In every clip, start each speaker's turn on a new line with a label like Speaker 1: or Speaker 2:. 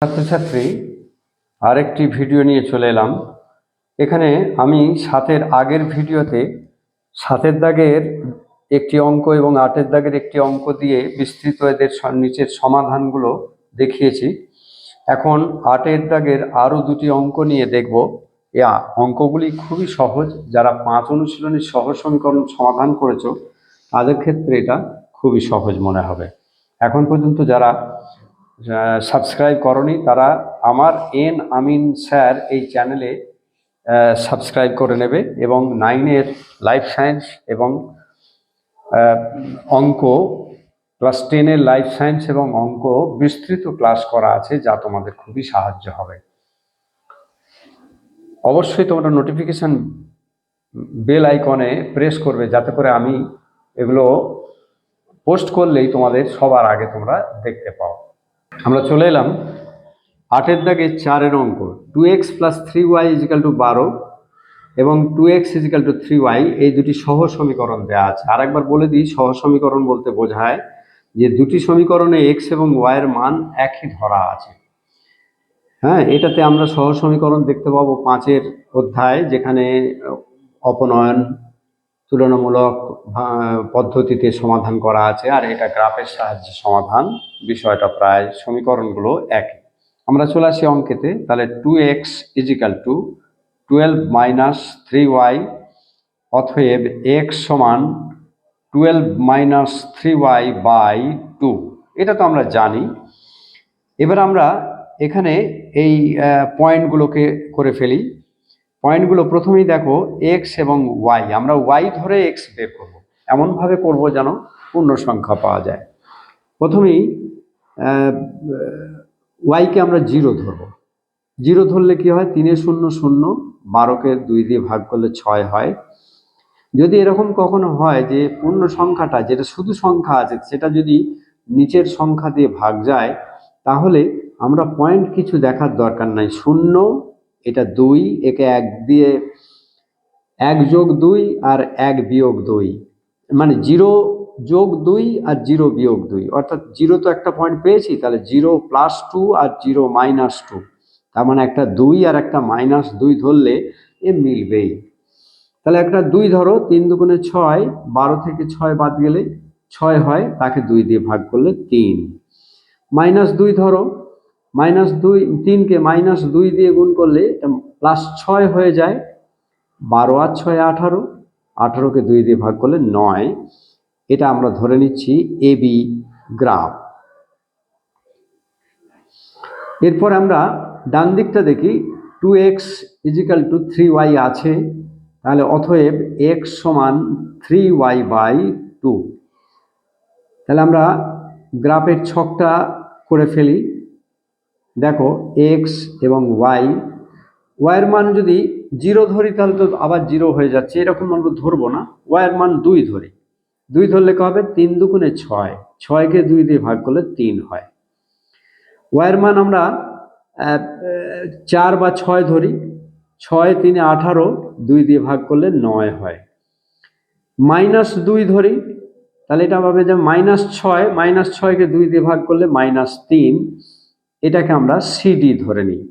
Speaker 1: ছাত্রছাত্রী আরেকটি ভিডিও নিয়ে চলে এলাম। এখানে আমি সাতের আগের ভিডিওতে সাতের দাগের একটি অঙ্ক এবং আটের দাগের একটি অঙ্ক দিয়ে বিস্তৃত এদের নিচের সমাধানগুলো দেখিয়েছি। এখন আটের দাগের আরও দুটি অঙ্ক নিয়ে দেখব। এই অঙ্কগুলি খুবই সহজ। যারা 5 অনুশীলনীর সহজ সমীকরণ সমাধান করেছো তাদের ক্ষেত্রে এটা খুবই সহজ মনে হবে। এখন পর্যন্ত যারা সাবস্ক্রাইব করনি তারা আমার আমিন স্যার এই চ্যানেলে সাবস্ক্রাইব করে নেবে এবং 9-এর লাইফ সায়েন্স এবং অঙ্ক, ক্লাস 10-এর লাইফ সায়েন্স এবং অঙ্ক বিস্তৃত ক্লাস করা আছে, যা তোমাদের খুবই সাহায্য হবে। অবশ্যই তোমরা নোটিফিকেশান বেল আইকনে প্রেস করবে, যাতে করে আমি এগুলো পোস্ট করলেই তোমাদের সবার আগে তোমরা দেখতে পাও। আমরা চলে এলাম আটের দাগে 4-এর অঙ্ক। 2x + 3y = 12 এবং 2x = 3y, এই দুটি সহজ সমীকরণ দেওয়া আছে। আর একবার বলে দিই, সহজ সমীকরণ বলতে বোঝায় যে দুটি সমীকরণে x এবং y এর মান একই ধরা আছে। হ্যাঁ, এটাতে আমরা সহজ সমীকরণ দেখতে পাবো 5-এর অধ্যায়, যেখানে অপনয়ন তুলনামূলক পদ্ধতিতে সমাধান করা আছে, আর এটা গ্রাফের সাহায্যে সমাধান। বিষয়টা প্রায় সমীকরণগুলো একই। আমরা চলে আসি অঙ্কেতে। তাহলে 2x = 12 - 3y, অতএব x = 12 - 3y/2। এটা তো আমরা জানি। এবার আমরা এখানে এই পয়েন্টগুলোকে করে ফেলি। পয়েন্টগুলো প্রথমেই দেখো x এবং y, আমরা y ধরে x বের করব। এমনভাবে করব যেন পূর্ণ সংখ্যা পাওয়া যায়। প্রথমেই y-কে আমরা 0 ধরব। 0 ধরলে কি হয়? 3 এ 0 0, 12-কে 2 দিয়ে ভাগ করলে 6 হয়। যদি এরকম কখনো হয় যে পূর্ণ সংখ্যাটা, যেটা শুধু সংখ্যা আছে, সেটা যদি নিচের সংখ্যা দিয়ে ভাগ যায়, তাহলে আমরা পয়েন্ট কিছু দেখার দরকার নাই। 0, এটা 2, একে 1 দিয়ে 1 + 2 আর 1 - 2, মানে 0 + 2 আর 0 - 2, অর্থাৎ 0 তো একটা পয়েন্ট পেয়েছি, তাহলে 0 + 2 আর 0 - 2, তার মানে একটা 2 আর একটা -2 ধরলে এ মিলবেই। তাহলে একটা 2 ধরো, 3 × 2 = 6, 12 থেকে 6 বাদ গেলে 6 হয়, তাকে 2 দিয়ে ভাগ করলে 3। -2 ধরো, -2, 3-কে -2 দিয়ে গুণ করলে +6 হয়ে যায়। 12 আর 6 18, 18-কে 2 দিয়ে ভাগ করলে 9। এটা আমরা ধরে নিচ্ছি AB গ্রাফ। এরপর আমরা ডান দিকটা দেখি। 2x = 3y আছে, তাহলে অতএব x = 3y/2। তাহলে আমরা গ্রাফের ছকটা করে ফেলি। দেখো x এবং y, এর মান যদি 0 ধরি তাহলে তো আবার 0 হয়ে যাচ্ছে, এরকম আমরা ধরবো না। y এর মান 2 ধরি। 2 ধরলে কি হবে? 3 × 2 = 6, 6-কে 2 দিয়ে ভাগ করলে 3 হয়। y এর মান আমরা 4 বা 6 ধরি। 6 × 3 = 18, 2 দিয়ে ভাগ করলে 9 হয়। -2 ধরি, তাহলে এটা হবে যে -6, -6-কে 2 দিয়ে ভাগ করলে -3। এটাকে আমরা CD ধরে নিই।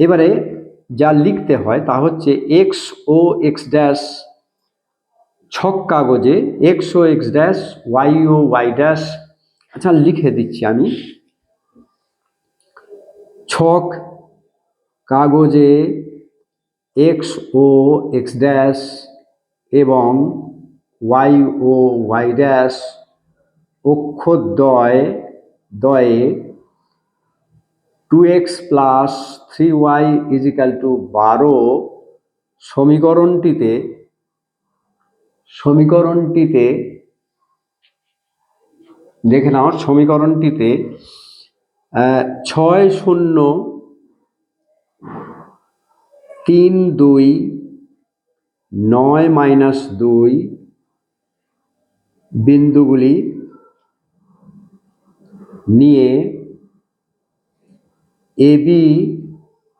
Speaker 1: এবারে যা লিখতে হয় তা হচ্ছে x ও x', ছক কাগজে x ও x', y ও y'। আচ্ছা, লিখে দিচ্ছি আমি। ছক কাগজে x ও x' এবং y ও y', অক্ষরদ্বয়ে 2x + 3y = 12 সমীকরণটিতে দেখে নাও। সমীকরণটিতে 6 0 3 2 9 - 2 বিন্দুগুলি নিয়ে AB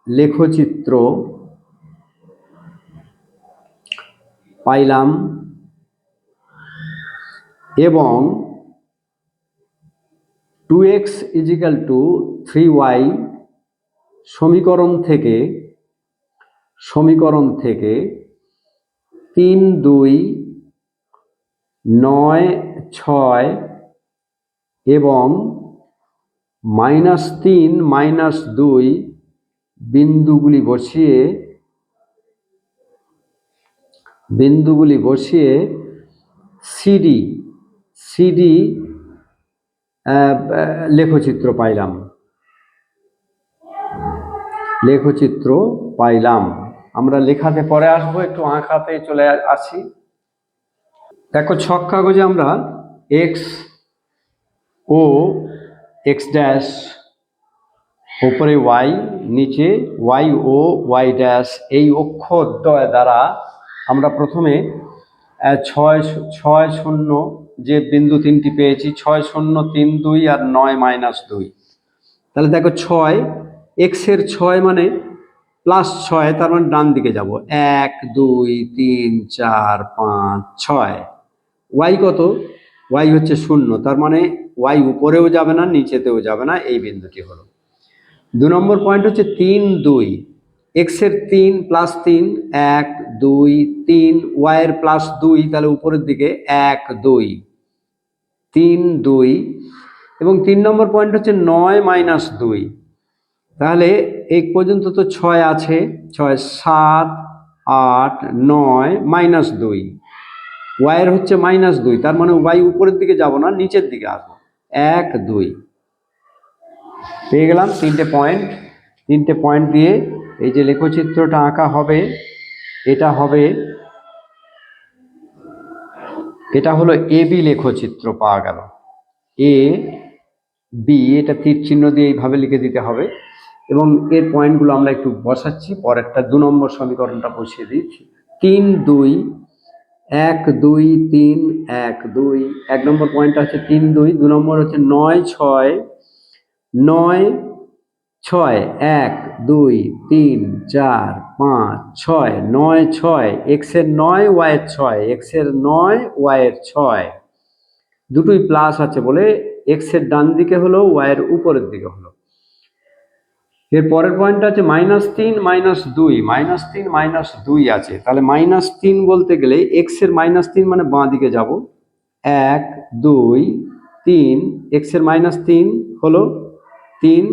Speaker 1: লেখচিত্র পাইলাম এবং 2x ইজিক্যাল টু 3y সমীকরণ থেকে 3, 2, 9, 6 এবং -3, -2 বিন্দুগুলি বসিয়ে সিডি লেখচিত্র পাইলাম। আমরা লেখাতে পরে আসবো, একটু আঁকাতে চলে আসি। দেখো ছক কাগজে আমরা এক্স ও এক্স ড্যাশ, উপরে ওয়াই, নিচে ওয়াই ও ওয়াই ড্যাশ, এই অক্ষরদ্বয় দ্বারা আমরা প্রথমে 6, 0 যে বিন্দু তিনটি পেয়েছি, 6, 0, 3, 2 আর 9, -2। তাহলে দেখো 6, এক্সের 6 মানে +6, তার মানে ডান দিকে যাব, 1, 2, 3, 4, 5, 6। ওয়াই কত? ওয়াই হচ্ছে 0, তার মানে ওয়াই উপরেও যাবে না নিচেতেও যাবে না, এই বিন্দুটি হলো। 2 নম্বর পয়েন্ট হচ্ছে 3, 2, এক্সের 3 +3, 1, 2, 3, ওয়াইয়ের +2, তাহলে উপরের দিকে 1, 2, 3, 2। এবং 3 নম্বর পয়েন্ট হচ্ছে 9, -2, তাহলে এই পর্যন্ত তো 6 আছে, 6, 7, 8, 9, -2, ওয়াইয়ের হচ্ছে -2, তার মানে ওয়াই উপরের দিকে যাব না নিচের দিকে আসবো, 1, 2 পেয়ে গেলাম। 3টে পয়েন্ট দিয়ে এই যে লেখচিত্রটা আঁকা হবে, এটা হলো এবি লেখচিত্র পাওয়া গেল। এ বি, এটা তীর চিহ্ন দিয়ে এইভাবে লিখে দিতে হবে। এবং এর পয়েন্টগুলো আমরা একটু বসাচ্ছি, পরেরটা 2 নম্বর সমীকরণটা বসিয়ে দিচ্ছি। 3, 2, 1, 2, 3, 1, 2, 1 নম্বর পয়েন্টটা হচ্ছে 3, 2, 2 নম্বর হচ্ছে 9, 6, 9, 6, 1, 2, 3, 4, 5, 6, 9, 6, এক্সের 9, ওয়াইয়ের 6, এক্সের 9, ওয়াইয়ের 6, দুটোই প্লাস আছে বলে এক্সের ডান দিকে হলো, ওয়াইয়ের উপরের দিকে হলো। এর পরের পয়েন্টটা আছে -3, -2, -3, -2 আছে, তাহলে -3 বলতে গেলে এক্সের -3 মানে বাঁ দিকে যাব, 1, 2, 3, এক্সের -3 হলো 3,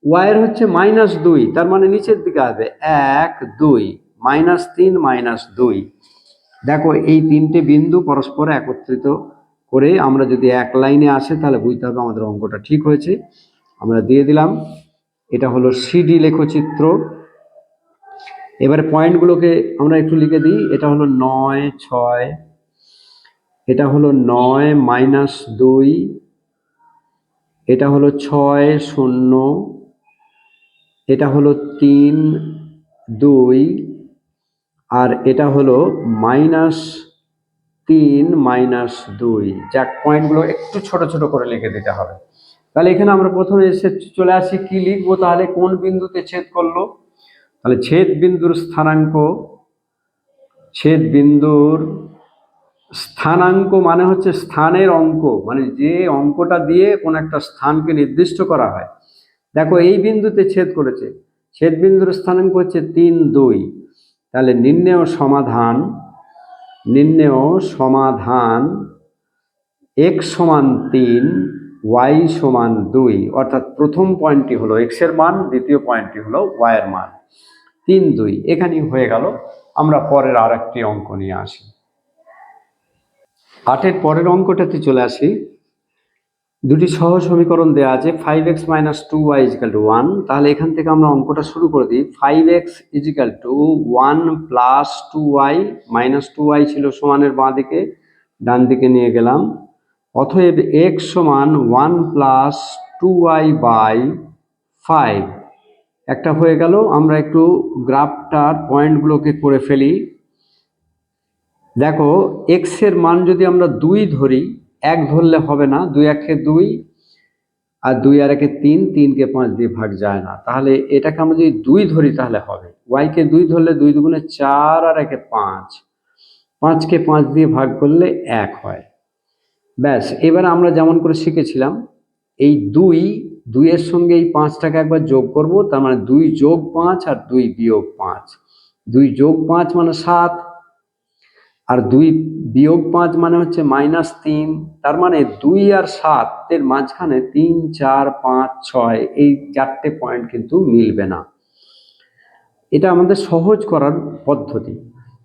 Speaker 1: ওয়াইয়ের হচ্ছে -2, তার মানে নিচের দিকে আসবে, 1, 2, -3, -2। দেখো এই 3টে বিন্দু পরস্পর একত্রিত করে আমরা যদি এক লাইনে আসে তাহলে বুঝতে হবে আমাদের অঙ্কটা ঠিক হয়েছে। আমরা দিয়ে দিলাম, এটা হলো সিডি লেখচিত্র। এবারে পয়েন্টগুলোকে আমরা একটু লিখে দিই। এটা হলো 9, 6, এটা হলো 9, -2, এটা হলো 6, 0, এটা হলো 3, 2 আর এটা হলো -3, -2। যাক, পয়েন্টগুলো একটু ছোট ছোট করে লিখে দিতে হবে। তাহলে এখানে আমরা প্রথমে এসে চলে আসি, কি লিখবো তাহলে, কোন বিন্দুতে ছেদ করলো, তাহলে ছেদ বিন্দুর স্থানাঙ্ক মানে হচ্ছে স্থানের অঙ্ক, মানে যে অঙ্কটা দিয়ে কোন একটা স্থানকে নির্দিষ্ট করা হয়। দেখো এই বিন্দুতে ছেদ করেছে, ছেদ বিন্দুর স্থানাঙ্ক হচ্ছে 3, 2, তাহলে নির্ণেয় সমাধান x সমান 3, y সমান 2, অর্থাৎ প্রথম পয়েন্টটি হলো x এর মান, দ্বিতীয় পয়েন্টটি হলো y এর মান, 3, 2। এখানেই হয়ে গেল। আমরা পরের আরেকটি অঙ্ক নিয়ে আসি। 8-এর পরের অঙ্কটাতে চলে আসি। দুটি সহ সমীকরণ দেওয়া আছে, 5x - 2y = 1। তাহলে এখান থেকে আমরা অঙ্কটা শুরু করে দিই। 5x = 1 + 2y, -2y ছিল সমানের বাঁ দিকে, ডান দিকে নিয়ে গেলাম। অতএব x সমান 1 + 2y/5 একটা হয়ে গেল। আমরা একটু গ্রাফটার পয়েন্টগুলোকে করে ফেলি। দেখো x এর মান যদি আমরা 2 ধরি, 1 ধরলে হবে না, 2 × 1 = 2 আর 2 আর 1 = 3, 3 কে 5 দিয়ে ভাগ যায় না, তাহলে এটাকে আমরা যদি 2 ধরি তাহলে হবে। y কে 2 ধরলে 2 × 2 = 4 আর 1 = 5, 5 কে 5 দিয়ে ভাগ করলে 1 হয়। ব্যাস, এবার আমরা যেমন করে শিখেছিলাম এই দুইয়ের সঙ্গে এই 5টাকে একবার যোগ করব, তার মানে 2 যোগ 5 আর 2 বিয়োগ 5। 2 যোগ 5 মানে 7, আর 2 বিয়োগ 5 মানে হচ্ছে -3। তার মানে 2 আর 7 এর মাঝখানে 3, 4, 5, 6 এই 4টে পয়েন্ট কিন্তু মিলবে না। এটা আমাদের সহজ করার পদ্ধতি।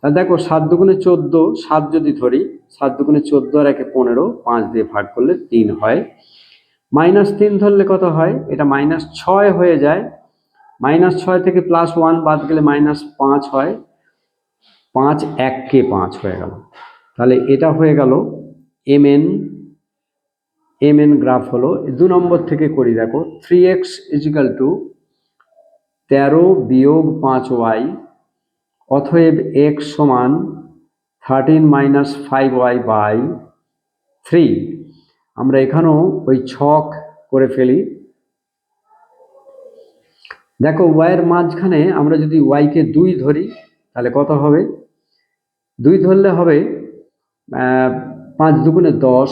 Speaker 1: তা দেখো 7 দুগুণে 14, 7 যদি ধরি, 7 দুগুণে 14 আর 1 15, 5 দিয়ে ভাগ করলে 3 হয়। -3 ধরলে কত হয়? এটা -6 হয়ে যায়। -6 থেকে +1 বাদ গেলে -5 হয়। 5 1 5 হয়ে গেল। তাহলে এটা হয়ে গেল mn গ্রাফ হলো। 2 নম্বর থেকে করি, দেখো 3x = 13 বিয়োগ 5y, অতএব x সমান 13 - 5y/3। আমরা এখানেও ওই ছক করে ফেলি। দেখো y এর মাঝখানে আমরা যদি y কে 2 ধরি তাহলে কত হবে? 2 ধরলে হবে 5 দুগুণে 10,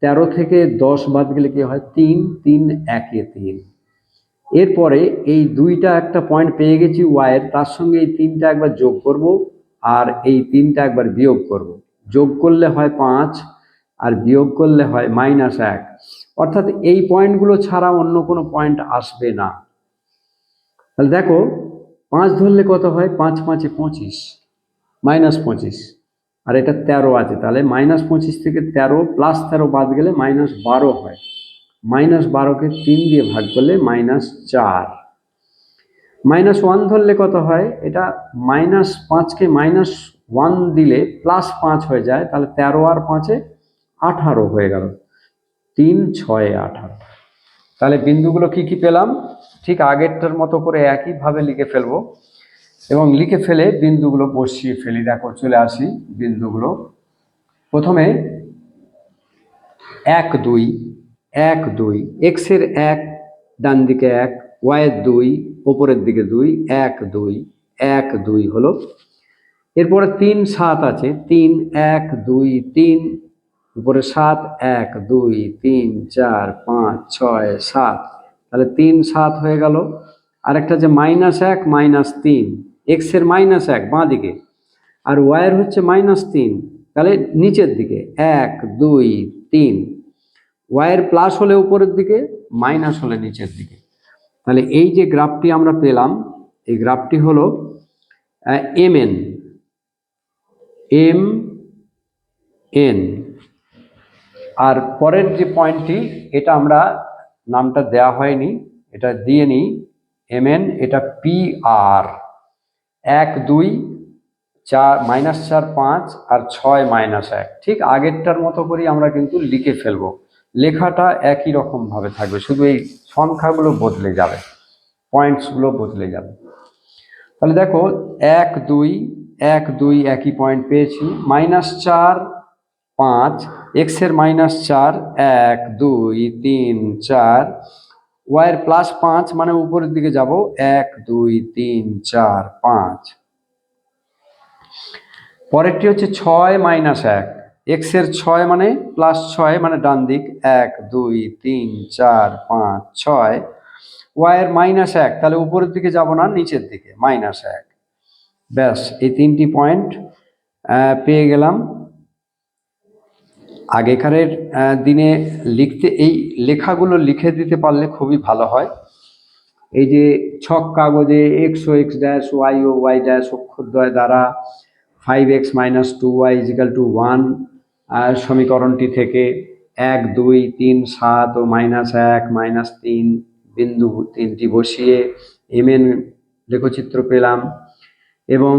Speaker 1: 13 থেকে 10 বাদ গেলে কি হয়? 3, 3 1 3। এরপরে এই 2টা একটা পয়েন্ট পেয়ে গেছি y এর, তার সঙ্গে এই 3টা একবার যোগ করব আর এই 3টা একবার বিয়োগ করব। যোগ করলে হয় 5 আর বিয়োগ করলে হয় -1। অর্থাৎ এই পয়েন্টগুলো ছাড়া অন্য কোনো পয়েন্ট আসবে না। তাহলে দেখো 5 ধরলে কত হয়? 5 5 25, -25, আর এটা 13 আছে, তাহলে -25 থেকে 13 + 13 বাদ গেলে -12 হয়। -12কে 3 দিয়ে ভাগ করলে -4। -1 ধরলে কত হয়? এটা -5কে -1 দিলে +5 হয়ে যায়, তাহলে 13 আর 5-এ 18 হয়ে গেল। 3 6 18। তাহলে বিন্দুগুলো কি কি পেলাম? ঠিক আগেরটার মতো করে একইভাবে লিখে ফেলবো এবং লিখে ফেলে বিন্দুগুলো বসিয়ে ফেলি। দেখো চলে আসি বিন্দুগুলো। প্রথমে 1 2 1 2, x এর 1 ডান দিকে 1, y এর 2 উপরের দিকে 2, 1 2 1 2 হলো। এরপরে 3 7 আছে, 3 1 2 3, উপরে 7 1 2 3 4 5 6 7, তাহলে 3 7 হয়ে গেল। আরেকটা যে -1 -3, x এর -1 বাঁ দিকে আর y এর হচ্ছে -3, তাহলে নিচের দিকে 1 2 3। y এর প্লাস হলে উপরের দিকে, মাইনাস হলে নিচের দিকে। তাহলে এই যে গ্রাফটি আমরা পেলাম, এই গ্রাফটি হলো mn। আর পরের যে পয়েন্টটি, এটা আমরা নামটা দেওয়া হয়নি, এটা দিয়ে নিই mn। এটা pr। 1 2 4 -4 5 আর 6 -1। ঠিক আগেরটার মতো করে আমরা কিন্তু লিখে ফেলবো। লেখাটা একই রকম ভাবে থাকবে, শুধু এই সংখ্যাগুলো বদলে যাবে, পয়েন্টসগুলো বদলে যাবে। তাহলে দেখো 1 2 1 2 একই পয়েন্ট পেয়েছি। -4 5, x এর -4 1 2 3 4, y এর +5 মানে উপরের দিকে যাব 1 2 3 4 5। পরেরটি হচ্ছে 6 -1, x এর 6 মানে +6 মানে ডান দিক 1 2 3 4 5 6, y এর -1 তাহলে উপরের দিকে যাব না, নিচের দিকে -1। ব্যাস, এই 3টি পয়েন্ট পেয়ে গেলাম। আগেকারের দিনে এই লেখাগুলো লিখে দিতে পারলে খুবই ভালো হয়। এই যে ছক কাগজে x ও x ড্যাশ, y ও y ড্যাশ অক্ষরদ্বয় দ্বারা 5x - 2y = 1 সমীকরণটি থেকে 1 2 3 7 ও -1 -3 বিন্দু 3টি বসিয়ে mn লেখচিত্র পেলাম এবং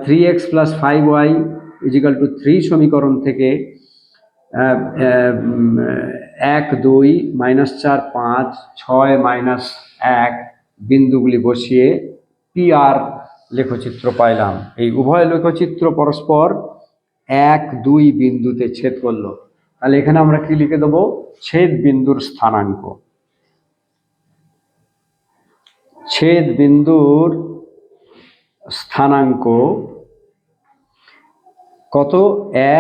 Speaker 1: 3x + 5y = 3 সমীকরণ থেকে 1 2 -4 5 6 -1 বিন্দুগুলি বসিয়ে pr লেখচিত্র পাইলাম। এই উভয় লেখচিত্র পরস্পর 1 2 বিন্দুতে ছেদ করলো। তাহলে এখানে আমরা কি লিখে দেবো? ছেদ বিন্দুর স্থানাঙ্ক। ছেদ বিন্দুর স্থানাঙ্ক কত?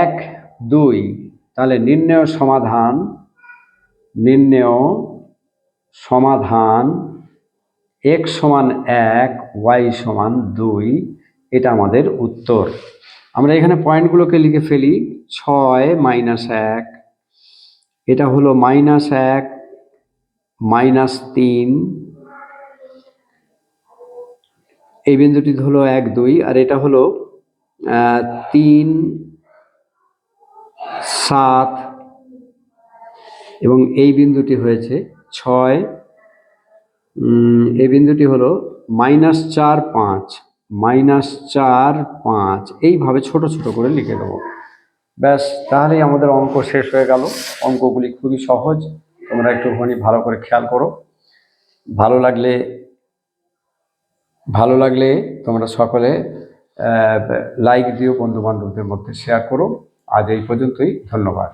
Speaker 1: 1 2। তাহলে নির্ণয় সমাধান নির্ণেয় সমাধান x সমান 1 y সমান 2, এটা আমাদের উত্তর। আমরা এখানে পয়েন্টগুলোকে লিখে ফেলি। 6 মাইনাস 1, এটা হলো -1 -3, এই বিন্দুটি হলো 1 2, আর এটা হলো 3 7, এবং এই বিন্দুটি হয়েছে 6, এই বিন্দুটি হলো -4 5 -4 5, এইভাবে ছোট ছোট করে লিখে দেবো। ব্যাস, তাহলেই আমাদের অঙ্ক শেষ হয়ে গেল। অঙ্কগুলি খুবই সহজ, তোমরা একটুখানি ভালো করে খেয়াল করো। ভালো লাগলে তোমরা সকলে লাইক দিও, বন্ধু বান্ধবদের মধ্যে শেয়ার করো। আজ এই পর্যন্তই, ধন্যবাদ।